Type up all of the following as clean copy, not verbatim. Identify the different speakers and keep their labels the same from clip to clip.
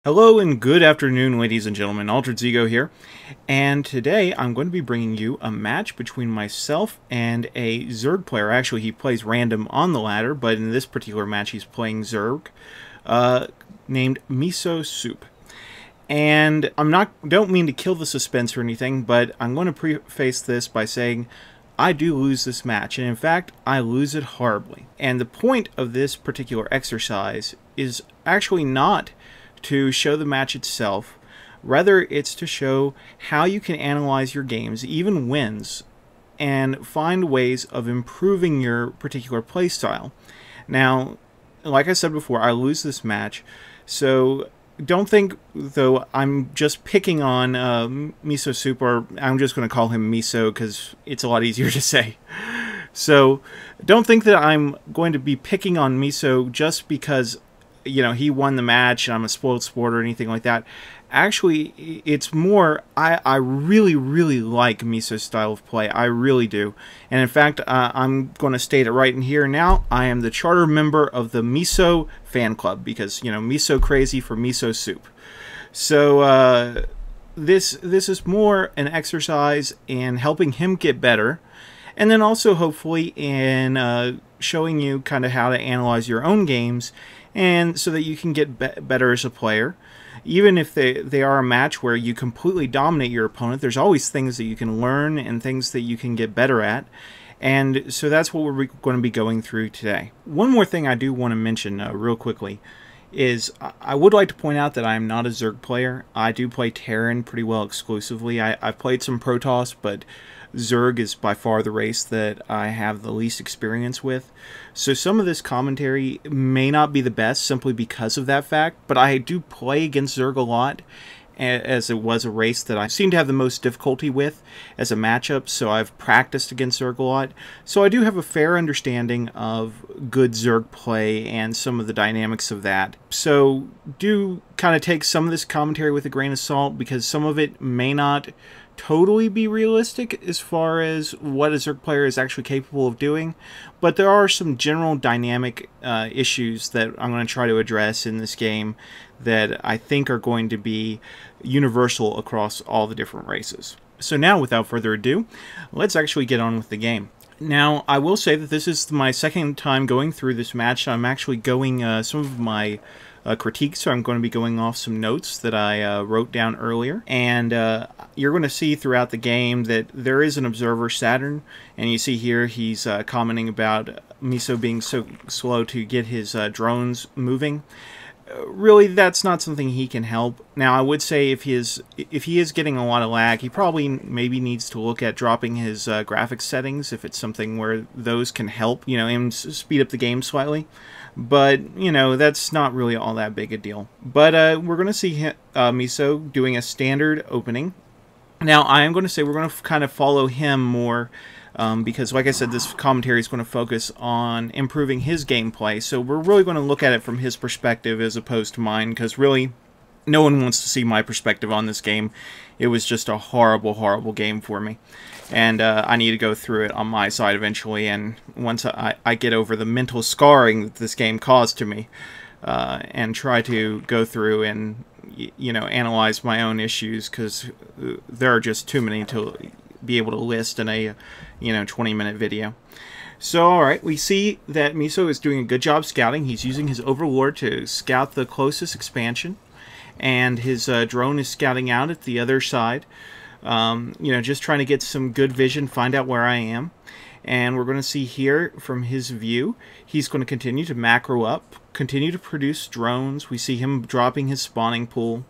Speaker 1: Hello and good afternoon, ladies and gentlemen. AlteredsEgo here, and today I'm going to be bringing you a match between myself and a Zerg player. Actually, he plays random on the ladder, but in this particular match he's playing Zerg, named MisoSoop. And don't mean to kill the suspense or anything, but I'm going to preface this by saying I do lose this match, and in fact, I lose it horribly. And the point of this particular exercise is actually not to show the match itself. Rather, it's to show how you can analyze your games, even wins, and find ways of improving your particular playstyle. Now, like I said before, I lose this match, so don't think, though, I'm just picking on MisoSoop, or I'm just going to call him Miso because it's a lot easier to say. So don't think that I'm going to be picking on Miso just because, you know, he won the match and I'm a spoiled sport or anything like that. Actually, it's more, I really, really like Miso's style of play. I really do. And in fact, I'm going to state it right in here now. I am the charter member of the Miso fan club because, you know, Miso crazy for MisoSoop. So this is more an exercise in helping him get better, and then also hopefully in showing you kind of how to analyze your own games, and so that you can get better as a player. Even if they are a match where you completely dominate your opponent, there's always things that you can learn and things that you can get better at. And so that's what we're going to be going through today. One more thing I do want to mention real quickly is I would like to point out that I am not a Zerg player. I do play Terran pretty well exclusively. I've played some Protoss, but Zerg is by far the race that I have the least experience with. So some of this commentary may not be the best simply because of that fact, but I do play against Zerg a lot, as it was a race that I seem to have the most difficulty with as a matchup, so I've practiced against Zerg a lot. So I do have a fair understanding of good Zerg play and some of the dynamics of that. So do kind of take some of this commentary with a grain of salt, because some of it may not totally be realistic as far as what a Zerg player is actually capable of doing, but there are some general dynamic issues that I'm going to try to address in this game that I think are going to be universal across all the different races. So now, without further ado, let's actually get on with the game. Now, I will say that this is my second time going through this match. I'm actually going some of my critiques, so I'm going to be going off some notes that I wrote down earlier, and you're going to see throughout the game that there is an observer, Saturn, and you see here he's commenting about Miso being so slow to get his drones moving. Really, that's not something he can help. Now, I would say if he is getting a lot of lag, he probably maybe needs to look at dropping his graphics settings if it's something where those can help, you know, him speed up the game slightly. But, you know, that's not really all that big a deal. But we're going to see Miso doing a standard opening. Now, I am going to say we're going to kind of follow him more, because, like I said, this commentary is going to focus on improving his gameplay. So we're really going to look at it from his perspective as opposed to mine, because really, no one wants to see my perspective on this game. It was just a horrible, horrible game for me. And I need to go through it on my side eventually, and once I get over the mental scarring that this game caused to me, and try to go through and, you know, analyze my own issues, because there are just too many to be able to list in a, you know, 20-minute video. So, alright, we see that Miso is doing a good job scouting. He's using his Overlord to scout the closest expansion, and his drone is scouting out at the other side. You know, just trying to get some good vision, find out where I am. And we're going to see here from his view, he's going to continue to macro up, continue to produce drones. We see him dropping his spawning pool.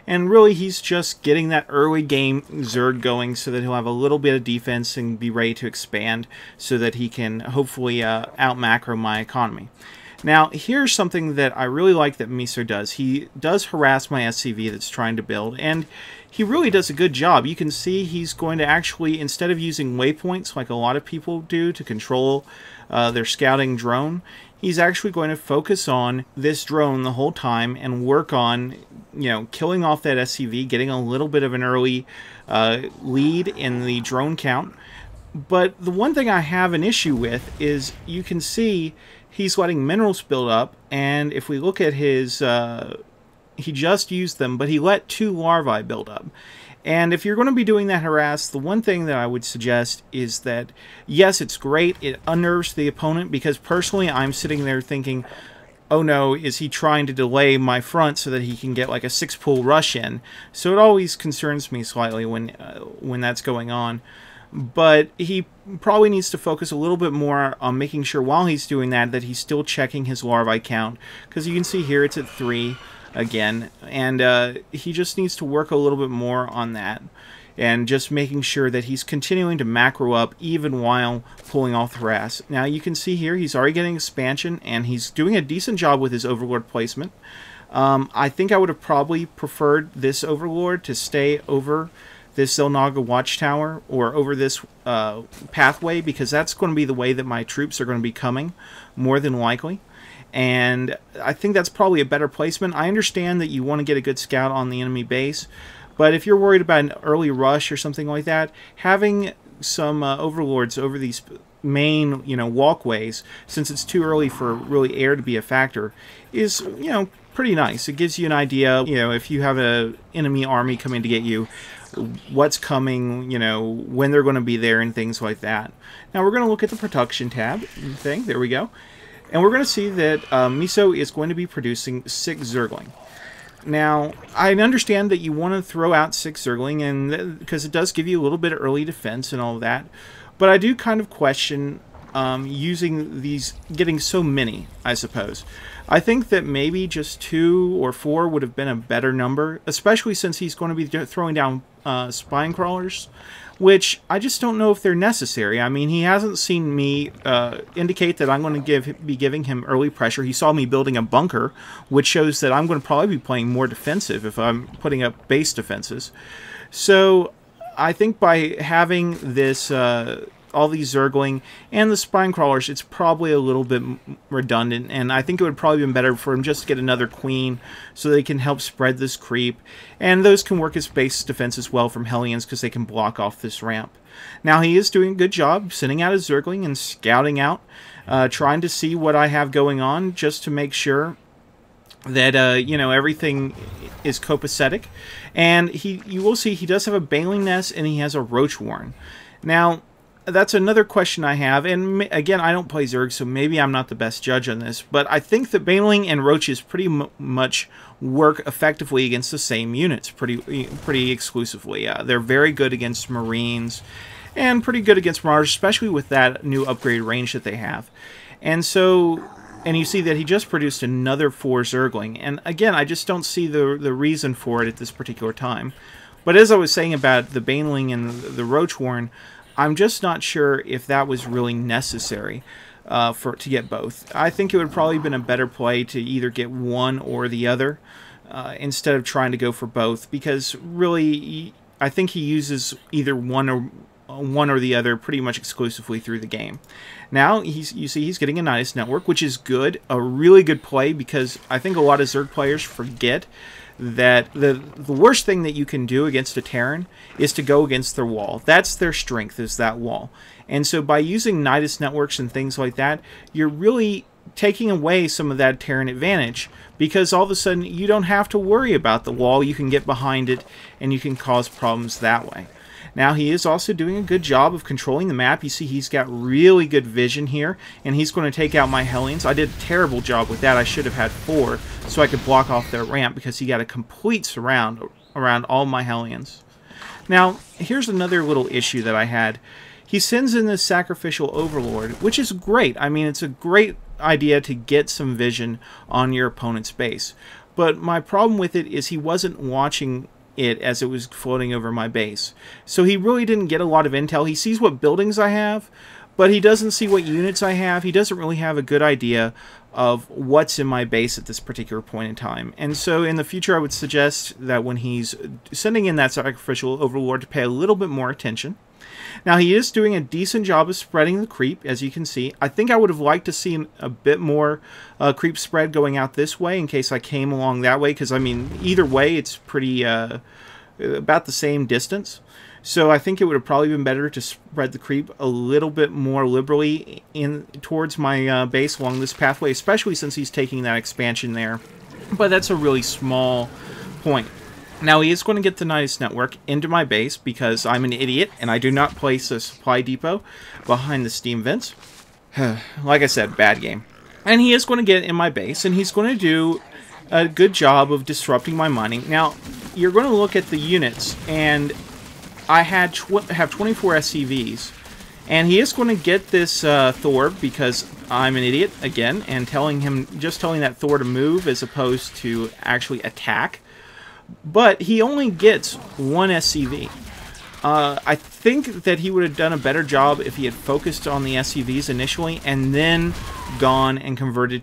Speaker 1: And really, he's just getting that early game Zerg going so that he'll have a little bit of defense and be ready to expand so that he can hopefully out-macro my economy. Now, here's something that I really like that Miso does. He does harass my SCV that's trying to build, and he really does a good job. You can see he's going to actually, instead of using waypoints like a lot of people do to control their scouting drone, he's actually going to focus on this drone the whole time and work on, you know, killing off that SCV, getting a little bit of an early lead in the drone count. But the one thing I have an issue with is you can see he's letting minerals build up, and if we look at his he just used them, but he let 2 larvae build up. And if you're going to be doing that harass, the one thing that I would suggest is that, yes, it's great. It unnerves the opponent, because personally I'm sitting there thinking, oh no, is he trying to delay my front so that he can get like a 6-pull rush in? So it always concerns me slightly when that's going on. But he probably needs to focus a little bit more on making sure while he's doing that he's still checking his larvae count. Because you can see here it's at 3 again, and he just needs to work a little bit more on that. And just making sure that he's continuing to macro up even while pulling off the harass. Now you can see here he's already getting expansion, and he's doing a decent job with his Overlord placement. I think I would have probably preferred this Overlord to stay over this Zelnaga Watchtower, or over this pathway, because that's going to be the way that my troops are going to be coming, more than likely. And I think that's probably a better placement. I understand that you want to get a good scout on the enemy base, but if you're worried about an early rush or something like that, having some overlords over these main, walkways, since it's too early for really air to be a factor, is, pretty nice. It gives you an idea, if you have an enemy army coming to get you, what's coming, when they're going to be there and things like that. Now we're going to look at the production tab thing. There we go. And we're going to see that Miso is going to be producing 6 Zergling. Now, I understand that you want to throw out 6 Zergling, and because it does give you a little bit of early defense and all of that. But I do kind of question using these, getting so many, I suppose. I think that maybe just 2 or 4 would have been a better number, especially since he's going to be throwing down spine crawlers, which I just don't know if they're necessary. I mean, he hasn't seen me indicate that I'm going to be giving him early pressure. He saw me building a bunker, which shows that I'm going to probably be playing more defensive if I'm putting up base defenses. So I think by having this all these Zergling and the spine crawlers, it's probably a little bit redundant, and I think it would probably be better for him just to get another queen so they can help spread this creep, and those can work as base defense as well from Hellions because they can block off this ramp. Now he is doing a good job sending out his Zergling and scouting out, trying to see what I have going on just to make sure that everything is copacetic. And you will see he does have a Baneling Nest and he has a Roach Warren. Now that's another question I have, and again, I don't play Zerg, so maybe I'm not the best judge on this, but I think that Baneling and Roaches pretty much work effectively against the same units, pretty exclusively. They're very good against Marines, and pretty good against Marauders, especially with that new upgraded range that they have. And so, and you see that he just produced another 4 Zergling, and again, I just don't see the reason for it at this particular time. But as I was saying about the Baneling and the Roach Warren, I'm just not sure if that was really necessary to get both. I think it would probably have been a better play to either get one or the other instead of trying to go for both, because really I think he uses either one or the other pretty much exclusively through the game. Now you see he's getting a Nidus Network, which is good, a really good play, because I think a lot of Zerg players forget that the worst thing that you can do against a Terran is to go against their wall. That's their strength, is that wall. And so by using Nidus networks and things like that, you're really taking away some of that Terran advantage, because all of a sudden you don't have to worry about the wall. You can get behind it and you can cause problems that way. Now he is also doing a good job of controlling the map. You see he's got really good vision here, and he's going to take out my Hellions. I did a terrible job with that. I should have had 4 so I could block off their ramp, because he got a complete surround around all my Hellions. Now here's another little issue that I had. He sends in this Sacrificial Overlord, which is great. I mean, it's a great idea to get some vision on your opponent's base. But my problem with it is he wasn't watching it as it was floating over my base. So he really didn't get a lot of intel. He sees what buildings I have, but he doesn't see what units I have. He doesn't really have a good idea of what's in my base at this particular point in time. And so in the future, I would suggest that when he's sending in that Sacrificial Overlord, to pay a little bit more attention. Now he is doing a decent job of spreading the creep, as you can see. I think I would have liked to see a bit more creep spread going out this way in case I came along that way, because I mean either way it's pretty about the same distance. So I think it would have probably been better to spread the creep a little bit more liberally towards my base along this pathway, especially since he's taking that expansion there. but that's a really small point. Now, he is going to get the Nidus network into my base because I'm an idiot and I do not place a supply depot behind the steam vents. Like I said, bad game. And he is going to get in my base, and he's going to do a good job of disrupting my mining. Now, you're going to look at the units, and I have 24 SCVs. And he is going to get this Thor because I'm an idiot, again, and just telling that Thor to move as opposed to actually attack. But he only gets one SCV. I think that he would have done a better job if he had focused on the SCVs initially and then gone and converted